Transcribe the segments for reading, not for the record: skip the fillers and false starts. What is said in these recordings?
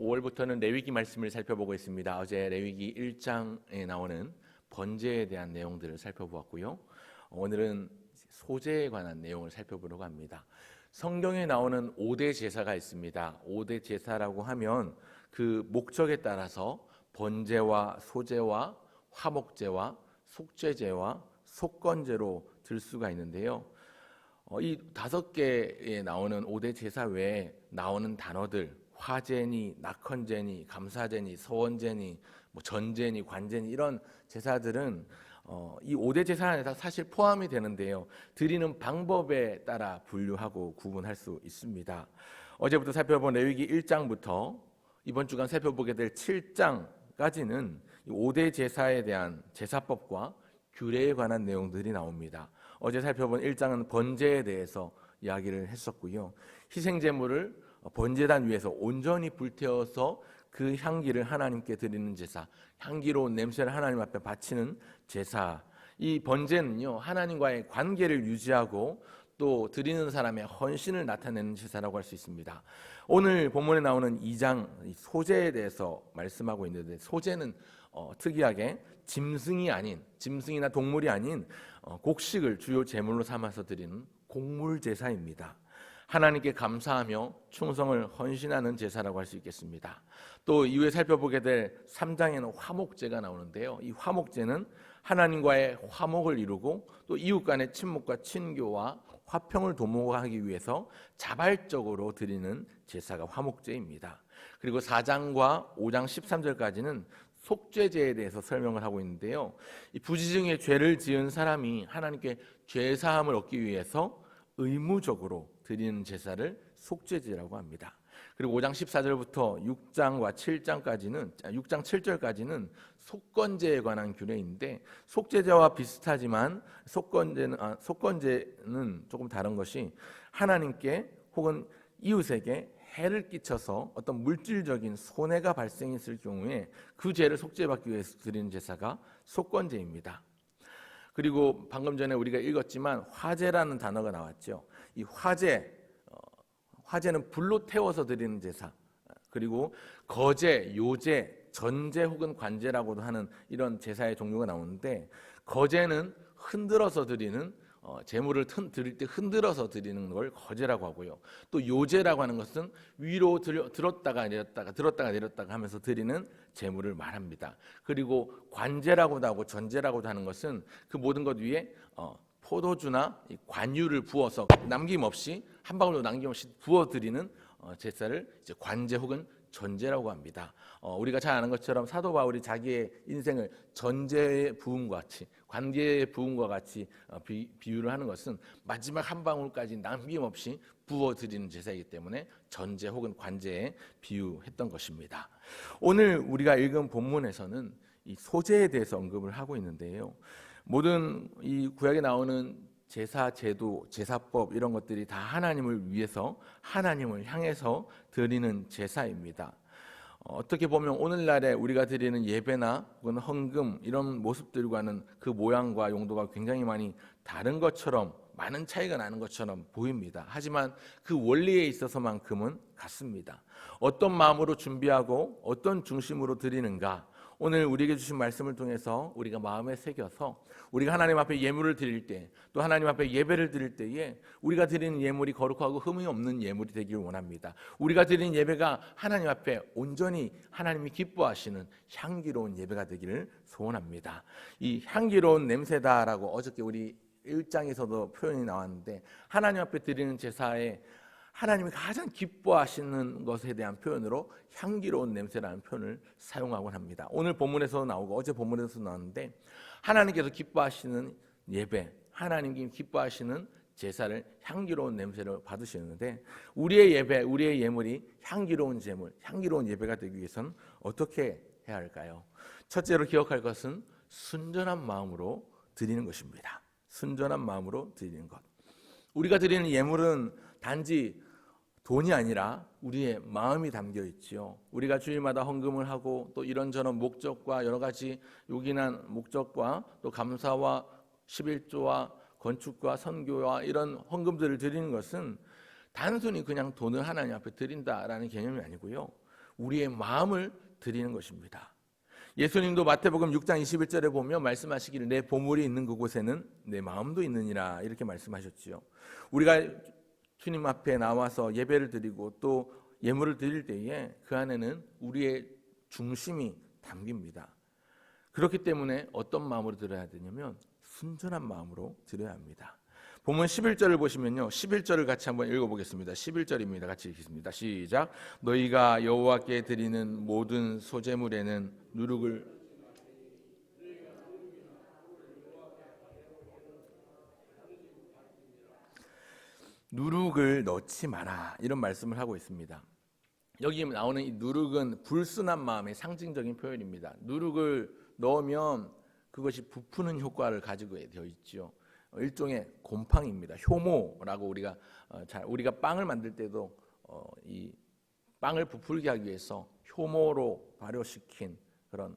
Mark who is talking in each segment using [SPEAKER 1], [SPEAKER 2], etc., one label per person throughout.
[SPEAKER 1] 5월부터는 레위기 말씀을 살펴보고 있습니다. 어제 레위기 1장에 나오는 번제에 대한 내용들을 살펴보았고요. 오늘은 소제에 관한 내용을 살펴보려고 합니다. 성경에 나오는 5대 제사가 있습니다. 5대 제사라고 하면 그 목적에 따라서 번제와 소제와 화목제와 속죄제와 속건제로 들 수가 있는데요. 이 5개에 나오는 5대 제사 외에 나오는 단어들, 화제니, 낙헌제니, 감사제니, 서원제니, 전제니, 관제니 이런 제사들은 이 5대 제사 안에 다 사실 포함이 되는데요. 드리는 방법에 따라 분류하고 구분할 수 있습니다. 어제부터 살펴본 레위기 1장부터 이번 주간 살펴보게 될 7장까지는 5대 제사에 대한 제사법과 규례에 관한 내용들이 나옵니다. 어제 살펴본 1장은 번제에 대해서 이야기를 했었고요. 희생제물을 번제단 위에서 온전히 불태워서 그 향기를 하나님께 드리는 제사, 향기로운 냄새를 하나님 앞에 바치는 제사. 이 번제는요, 하나님과의 관계를 유지하고 또 드리는 사람의 헌신을 나타내는 제사라고 할 수 있습니다. 오늘 본문에 나오는 2장 소제에 대해서 말씀하고 있는데, 소제는 특이하게 짐승이나 동물이 아닌 곡식을 주요 제물로 삼아서 드리는 곡물 제사입니다. 하나님께 감사하며 충성을 헌신하는 제사라고 할 수 있겠습니다. 또 이후에 살펴보게 될 3장에는 화목제가 나오는데요. 이 화목제는 하나님과의 화목을 이루고 또 이웃 간의 친목과 친교와 화평을 도모하기 위해서 자발적으로 드리는 제사가 화목제입니다. 그리고 4장과 5장 13절까지는 속죄제에 대해서 설명을 하고 있는데요. 이 부지중에 죄를 지은 사람이 하나님께 죄사함을 얻기 위해서 의무적으로 드리는 제사를 속죄제라고 합니다. 그리고 5장 14절부터 6장 7절까지는 속건제에 관한 규례인데, 속죄제와 비슷하지만 속건제는 조금 다른 것이 하나님께 혹은 이웃에게 해를 끼쳐서 어떤 물질적인 손해가 발생했을 경우에 그 죄를 속죄받기 위해서 드리는 제사가 속건제입니다. 그리고 방금 전에 우리가 읽었지만 화제라는 단어가 나왔죠. 이 화제는 불로 태워서 드리는 제사, 그리고 거제, 요제, 전제 혹은 관제라고도 하는 이런 제사의 종류가 나오는데, 거제는 흔들어서 드리는 제물을 드릴 때 흔들어서 드리는 걸 거제라고 하고요. 또 요제라고 하는 것은 위로 들었다가 내렸다가 하면서 드리는 제물을 말합니다. 그리고 관제라고도 하고 전제라고도 하는 것은 그 모든 것 위에 포도주나 관유를 부어서 남김없이 한 방울도 남김없이 부어드리는 제사를 이제 관제 혹은 전제라고 합니다. 우리가 잘 아는 것처럼 사도 바울이 자기의 인생을 전제의 부음과 같이, 관계의 부음과 같이 비유를 하는 것은 마지막 한 방울까지 남김없이 부어드리는 제사이기 때문에 전제 혹은 관제에 비유했던 것입니다. 오늘 우리가 읽은 본문에서는 이 소제에 대해서 언급을 하고 있는데요. 모든 이 구약에 나오는 제사, 제도, 제사법 이런 것들이 다 하나님을 위해서, 하나님을 향해서 드리는 제사입니다. 어떻게 보면 오늘날에 우리가 드리는 예배나 혹은 헌금 이런 모습들과는 그 모양과 용도가 굉장히 많이 다른 것처럼, 많은 차이가 나는 것처럼 보입니다. 하지만 그 원리에 있어서만큼은 같습니다. 어떤 마음으로 준비하고 어떤 중심으로 드리는가, 오늘 우리에게 주신 말씀을 통해서 우리가 마음에 새겨서 우리가 하나님 앞에 예물을 드릴 때, 또 하나님 앞에 예배를 드릴 때에 우리가 드리는 예물이 거룩하고 흠이 없는 예물이 되기를 원합니다. 우리가 드리는 예배가 하나님 앞에 온전히 하나님이 기뻐하시는 향기로운 예배가 되기를 소원합니다. 이 향기로운 냄새다라고 어저께 우리 1장에서도 표현이 나왔는데, 하나님 앞에 드리는 제사에 하나님이 가장 기뻐하시는 것에 대한 표현으로 향기로운 냄새라는 표현을 사용하곤 합니다. 오늘 본문에서 나오고 어제 본문에서 나왔는데, 하나님께서 기뻐하시는 예배, 하나님께 기뻐하시는 제사를 향기로운 냄새로 받으시는데, 우리의 예배, 우리의 예물이 향기로운 제물, 향기로운 예배가 되기 위해서는 어떻게 해야 할까요? 첫째로 기억할 것은 순전한 마음으로 드리는 것입니다. 순전한 마음으로 드리는 것. 우리가 드리는 예물은 단지 돈이 아니라 우리의 마음이 담겨 있지요. 우리가 주일마다 헌금을 하고 또 이런저런 목적과 여러 가지 요긴한 목적과 또 감사와 11조와 건축과 선교와 이런 헌금들을 드리는 것은 단순히 그냥 돈을 하나님 앞에 드린다라는 개념이 아니고요. 우리의 마음을 드리는 것입니다. 예수님도 마태복음 6장 21절에 보면 말씀하시기를 내 보물이 있는 그곳에는 내 마음도 있느니라 이렇게 말씀하셨지요. 우리가 주님 앞에 나와서 예배를 드리고 또 예물을 드릴 때에 그 안에는 우리의 중심이 담깁니다. 그렇기 때문에 어떤 마음으로 드려야 되냐면 순전한 마음으로 드려야 합니다. 본문 11절을 보시면요, 11절을 같이 한번 읽어보겠습니다. 11절입니다. 같이 읽겠습니다. 시작. 너희가 여호와께 드리는 모든 소제물에는 누룩을 넣지 마라 이런 말씀을 하고 있습니다. 여기 나오는 이 누룩은 불순한 마음의 상징적인 표현입니다. 누룩을 넣으면 그것이 부푸는 효과를 가지고 되어 있죠. 일종의 곰팡입니다. 효모라고 우리가 빵을 만들 때도 이 빵을 부풀게 하기 위해서 효모로 발효시킨 그런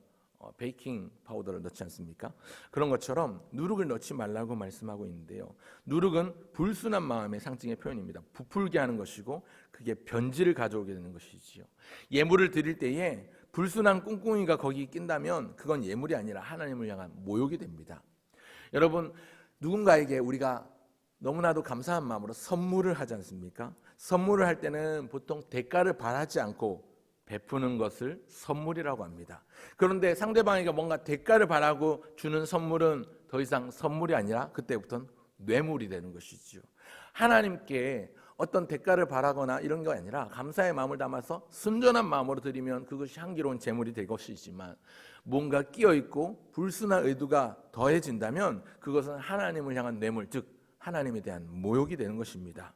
[SPEAKER 1] 베이킹 파우더를 넣지 않습니까? 그런 것처럼 누룩을 넣지 말라고 말씀하고 있는데요. 누룩은 불순한 마음의 상징의 표현입니다. 부풀게 하는 것이고 그게 변질을 가져오게 되는 것이지요. 예물을 드릴 때에 불순한 꿍꿍이가 거기 낀다면 그건 예물이 아니라 하나님을 향한 모욕이 됩니다. 여러분, 누군가에게 우리가 너무나도 감사한 마음으로 선물을 하지 않습니까? 선물을 할 때는 보통 대가를 바라지 않고 베푸는 것을 선물이라고 합니다. 그런데 상대방에게 뭔가 대가를 바라고 주는 선물은 더 이상 선물이 아니라 그때부터는 뇌물이 되는 것이죠. 하나님께 어떤 대가를 바라거나 이런 게 아니라 감사의 마음을 담아서 순전한 마음으로 드리면 그것이 향기로운 제물이 될 것이지만 뭔가 끼어있고 불순한 의도가 더해진다면 그것은 하나님을 향한 뇌물, 즉 하나님에 대한 모욕이 되는 것입니다.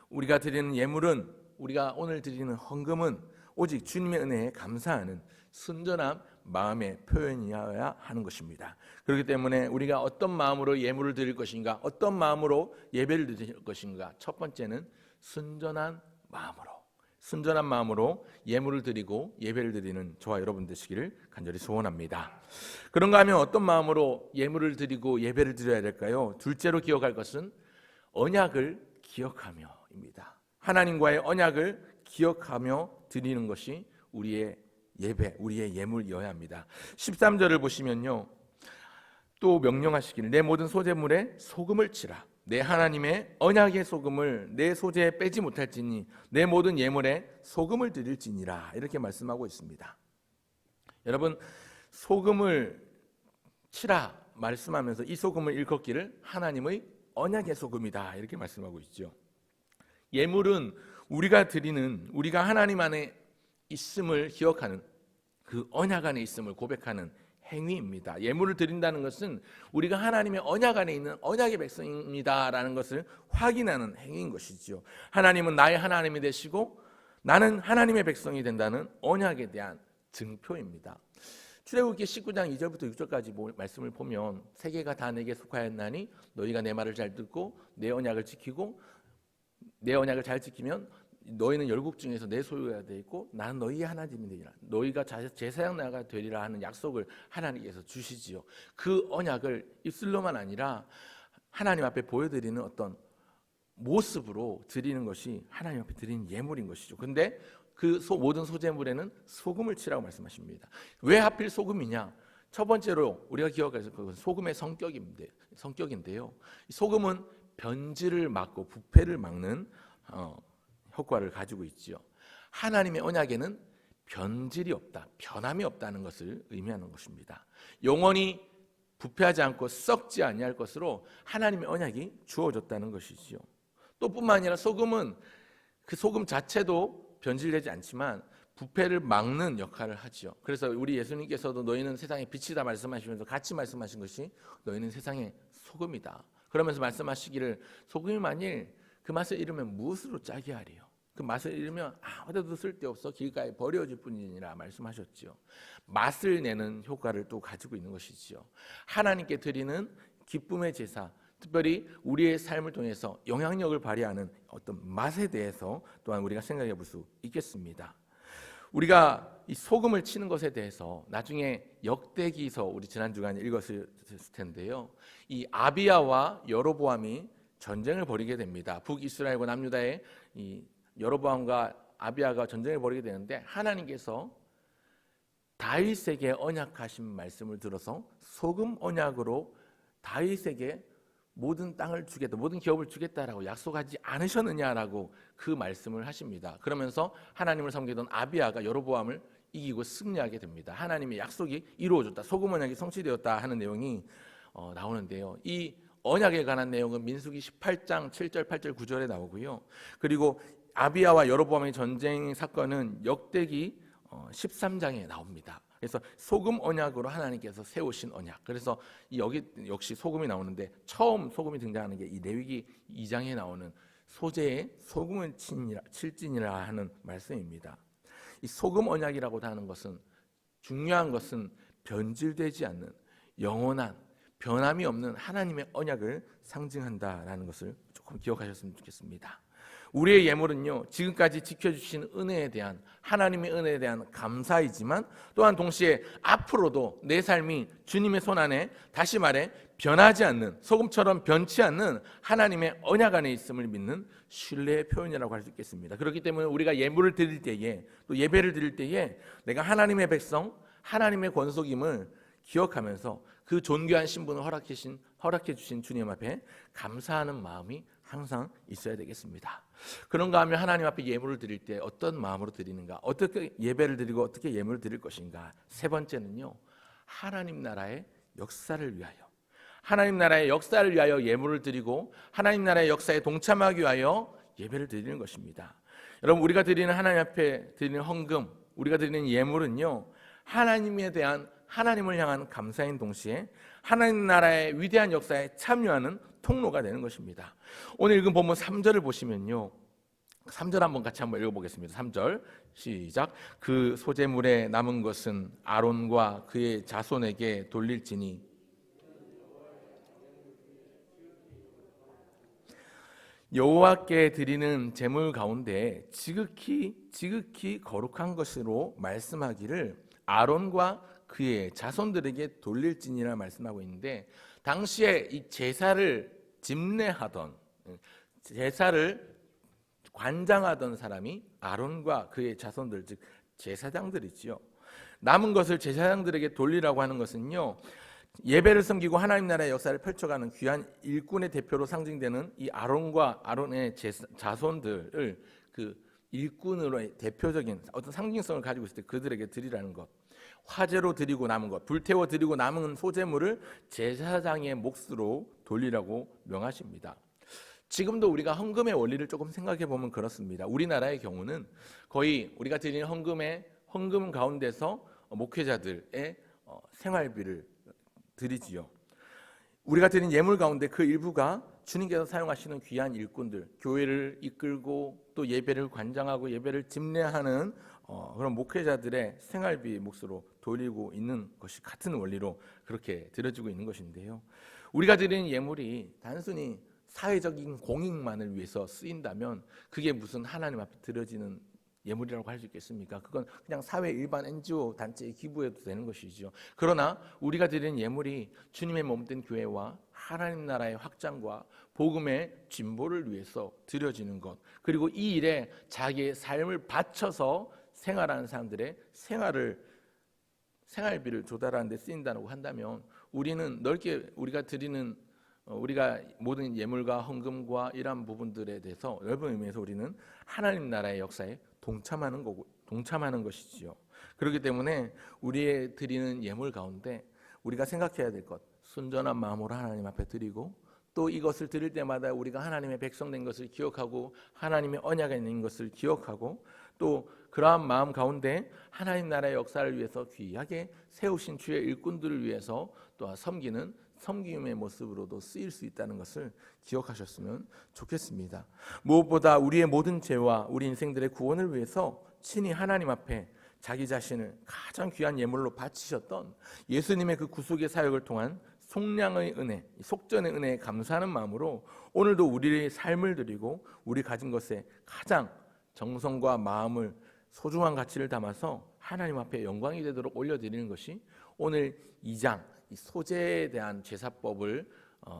[SPEAKER 1] 우리가 드리는 예물은, 우리가 오늘 드리는 헌금은 오직 주님의 은혜에 감사하는 순전한 마음의 표현이어야 하는 것입니다. 그렇기 때문에 우리가 어떤 마음으로 예물을 드릴 것인가, 어떤 마음으로 예배를 드릴 것인가, 첫 번째는 순전한 마음으로 예물을 드리고 예배를 드리는 저와 여러분 되시기를 간절히 소원합니다. 그런가 하면 어떤 마음으로 예물을 드리고 예배를 드려야 될까요? 둘째로 기억할 것은 언약을 기억하며입니다. 하나님과의 언약을 기억하며 드리는 것이 우리의 예배, 우리의 예물이어야 합니다. 13절을 보시면요, 또 명령하시기를 내 모든 소제물에 소금을 치라. 내 하나님의 언약의 소금을 내 소재에 빼지 못할지니 내 모든 예물에 소금을 드릴지니라 이렇게 말씀하고 있습니다. 여러분, 소금을 치라 말씀하면서 이 소금을 일컫기를 하나님의 언약의 소금이다 이렇게 말씀하고 있죠. 예물은 우리가 하나님 안에 있음을 기억하는, 그 언약 안에 있음을 고백하는 행위입니다. 예물을 드린다는 것은 우리가 하나님의 언약 안에 있는 언약의 백성입니다라는 것을 확인하는 행위인 것이죠. 하나님은 나의 하나님이 되시고 나는 하나님의 백성이 된다는 언약에 대한 증표입니다. 출애굽기 19장 2절부터 6절까지 말씀을 보면 세계가 다 내게 속하였나니 너희가 내 말을 잘 듣고 내 언약을 지키고 내 언약을 잘 지키면 너희는 열국 중에서 내 소유가 되고 나는 너희의 하나님이 되리라. 너희가 제사장 나라가 되리라 하는 약속을 하나님께서 주시지요. 그 언약을 입술로만 아니라 하나님 앞에 보여드리는 어떤 모습으로 드리는 것이 하나님 앞에 드리는 예물인 것이죠. 근데 그 모든 소제물에는 소금을 치라고 말씀하십니다. 왜 하필 소금이냐? 첫 번째로 우리가 기억할 것은 소금의 성격인데요. 소금은 변질을 막고 부패를 막는 효과를 가지고 있지요. 하나님의 언약에는 변질이 없다, 변함이 없다는 것을 의미하는 것입니다. 영원히 부패하지 않고 썩지 아니할 것으로 하나님의 언약이 주어졌다는 것이지요. 또 뿐만 아니라 소금은 그 소금 자체도 변질되지 않지만 부패를 막는 역할을 하지요. 그래서 우리 예수님께서도 너희는 세상의 빛이다 말씀하시면서 같이 말씀하신 것이 너희는 세상의 소금이다. 그러면서 말씀하시기를 소금이 만일 그 맛을 잃으면 무엇으로 짜게 하리요? 그 맛을 잃으면 아무데도 쓸데없어 길가에 버려질 뿐이니라 말씀하셨지요. 맛을 내는 효과를 또 가지고 있는 것이지요. 하나님께 드리는 기쁨의 제사, 특별히 우리의 삶을 통해서 영향력을 발휘하는 어떤 맛에 대해서 또한 우리가 생각해 볼 수 있겠습니다. 우리가 이 소금을 치는 것에 대해서 나중에 역대기서 우리 지난 주간에 읽었을 텐데요. 이 아비야와 여로보암이 전쟁을 벌이게 됩니다. 북이스라엘과 남유다의 이 여로보암과 아비아가 전쟁을 벌이게 되는데 하나님께서 다윗에게 언약하신 말씀을 들어서 소금 언약으로 다윗에게 모든 땅을 주겠다, 모든 기업을 주겠다라고 약속하지 않으셨느냐라고 그 말씀을 하십니다. 그러면서 하나님을 섬기던 아비아가 여로보암을 이기고 승리하게 됩니다. 하나님의 약속이 이루어졌다, 소금 언약이 성취되었다 하는 내용이 나오는데요. 이 언약에 관한 내용은 민수기 18장 7절, 8절, 9절에 나오고요. 그리고 아비아와 여로보암의 전쟁 사건은 역대기 13장에 나옵니다. 그래서 소금 언약으로 하나님께서 세우신 언약. 그래서 여기 역시 소금이 나오는데 처음 소금이 등장하는 게 이 레위기 2장에 나오는 소재에 소금을 칠지니라 하는 말씀입니다. 이 소금 언약이라고 하는 것은 중요한 것은 변질되지 않는 영원한 변함이 없는 하나님의 언약을 상징한다라는 것을 조금 기억하셨으면 좋겠습니다. 우리의 예물은요, 지금까지 지켜주신 은혜에 대한, 하나님의 은혜에 대한 감사이지만 또한 동시에 앞으로도 내 삶이 주님의 손안에, 다시 말해 변하지 않는, 소금처럼 변치 않는 하나님의 언약 안에 있음을 믿는 신뢰의 표현이라고 할 수 있겠습니다. 그렇기 때문에 우리가 예물을 드릴 때에, 또 예배를 드릴 때에 내가 하나님의 백성, 하나님의 권속임을 기억하면서 그 존귀한 신분을 허락해 주신 주님 앞에 감사하는 마음이 항상 있어야 되겠습니다. 그런가 하면 하나님 앞에 예물을 드릴 때 어떤 마음으로 드리는가, 어떻게 예배를 드리고 어떻게 예물을 드릴 것인가. 세 번째는요, 하나님 나라의 역사를 위하여, 하나님 나라의 역사를 위하여 예물을 드리고 하나님 나라의 역사에 동참하기 위하여 예배를 드리는 것입니다. 여러분, 우리가 드리는 하나님 앞에 드리는 헌금, 우리가 드리는 예물은요, 하나님에 대한, 하나님을 향한 감사인 동시에 하나님 나라의 위대한 역사에 참여하는 통로가 되는 것입니다. 오늘 읽은 본문 3절을 보시면요, 3절 한번 같이 한번 읽어보겠습니다. 3절 시작. 그 소재물에 남은 것은 아론과 그의 자손에게 돌릴지니 여호와께 드리는 제물 가운데 지극히 거룩한 것으로 말씀하기를 아론과 그의 자손들에게 돌릴지니라 말씀하고 있는데, 당시에 이 제사를 집례하던, 제사를 관장하던 사람이 아론과 그의 자손들, 즉 제사장들이지요. 남은 것을 제사장들에게 돌리라고 하는 것은요, 예배를 섬기고 하나님 나라의 역사를 펼쳐가는 귀한 일꾼의 대표로 상징되는 이 아론과 아론의 자손들을 그 일꾼으로의 대표적인 어떤 상징성을 가지고 있을 때 그들에게 드리라는 것, 화제로 드리고 남은 것, 불태워 드리고 남은 소재물을 제사장의 몫으로 돌리라고 명하십니다. 지금도 우리가 헌금의 원리를 조금 생각해 보면 그렇습니다. 우리나라의 경우는 거의 우리가 드리는 헌금 가운데서 목회자들의 생활비를 드리지요. 우리가 드린 예물 가운데 그 일부가 주님께서 사용하시는 귀한 일꾼들, 교회를 이끌고 또 예배를 관장하고 예배를 집례하는 그런 목회자들의 생활비 몫으로 돌리고 있는 것이 같은 원리로 그렇게 드려지고 있는 것인데요. 우리가 드리는 예물이 단순히 사회적인 공익만을 위해서 쓰인다면 그게 무슨 하나님 앞에 드려지는 예물이라고 할 수 있겠습니까? 그건 그냥 사회 일반 NGO 단체에 기부해도 되는 것이죠. 그러나 우리가 드리는 예물이 주님의 몸된 교회와 하나님 나라의 확장과 복음의 진보를 위해서 드려지는 것, 그리고 이 일에 자기의 삶을 바쳐서 생활하는 사람들의 생활비를 조달하는 데 쓰인다고 한다면, 우리는 넓게 우리가 드리는 우리가 모든 예물과 헌금과 이러한 부분들에 대해서 넓은 의미에서 우리는 하나님 나라의 역사에 동참하는 것이지요. 그렇기 때문에 우리의 드리는 예물 가운데 우리가 생각해야 될 것, 순전한 마음으로 하나님 앞에 드리고, 또 이것을 드릴 때마다 우리가 하나님의 백성된 것을 기억하고 하나님의 언약에 있는 것을 기억하고, 또 그러한 마음 가운데 하나님 나라의 역사를 위해서 귀하게 세우신 주의 일꾼들을 위해서 또 섬김의 모습으로도 쓰일 수 있다는 것을 기억하셨으면 좋겠습니다. 무엇보다 우리의 모든 죄와 우리 인생들의 구원을 위해서 친히 하나님 앞에 자기 자신을 가장 귀한 예물로 바치셨던 예수님의 그 구속의 사역을 통한 속량의 은혜, 속전의 은혜에 감사하는 마음으로 오늘도 우리의 삶을 드리고 우리 가진 것에 가장 정성과 마음을, 소중한 가치를 담아서 하나님 앞에 영광이 되도록 올려드리는 것이 오늘 2장 소재에 대한 제사법을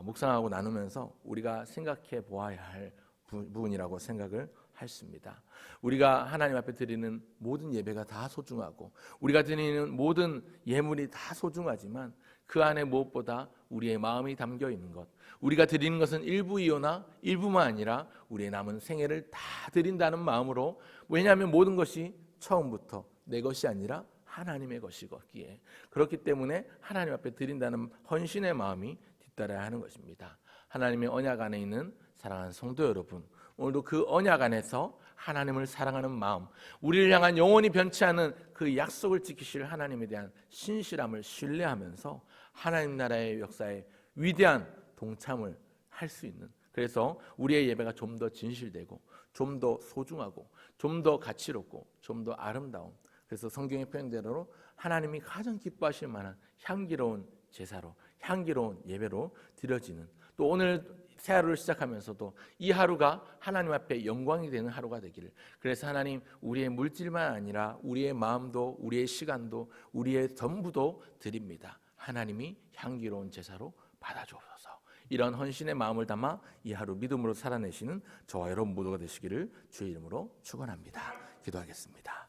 [SPEAKER 1] 묵상하고 나누면서 우리가 생각해 보아야 할 부분이라고 생각을 했습니다. 우리가 하나님 앞에 드리는 모든 예배가 다 소중하고 우리가 드리는 모든 예물이 다 소중하지만 그 안에 무엇보다 우리의 마음이 담겨 있는 것, 우리가 드리는 것은 일부이오나 일부만 아니라 우리의 남은 생애를 다 드린다는 마음으로, 왜냐하면 모든 것이 처음부터 내 것이 아니라 하나님의 것이기에, 그렇기 때문에 하나님 앞에 드린다는 헌신의 마음이 뒤따라야 하는 것입니다. 하나님의 언약 안에 있는 사랑하는 성도 여러분, 오늘도 그 언약 안에서 하나님을 사랑하는 마음, 우리를 향한 영원히 변치 않은 그 약속을 지키실 하나님에 대한 신실함을 신뢰하면서 하나님 나라의 역사에 위대한 동참을 할 수 있는, 그래서 우리의 예배가 좀 더 진실되고 좀 더 소중하고 좀 더 가치롭고 좀 더 아름다운, 그래서 성경의 표현대로 하나님이 가장 기뻐하실 만한 향기로운 제사로, 향기로운 예배로 드려지는, 또 오늘 새 하루를 시작하면서도 이 하루가 하나님 앞에 영광이 되는 하루가 되기를, 그래서 하나님, 우리의 물질만 아니라 우리의 마음도 우리의 시간도 우리의 전부도 드립니다. 하나님이 향기로운 제사로 받아주옵소서. 이런 헌신의 마음을 담아 이 하루 믿음으로 살아내시는 저와 여러분 모두가 되시기를 주의 이름으로 축원합니다. 기도하겠습니다.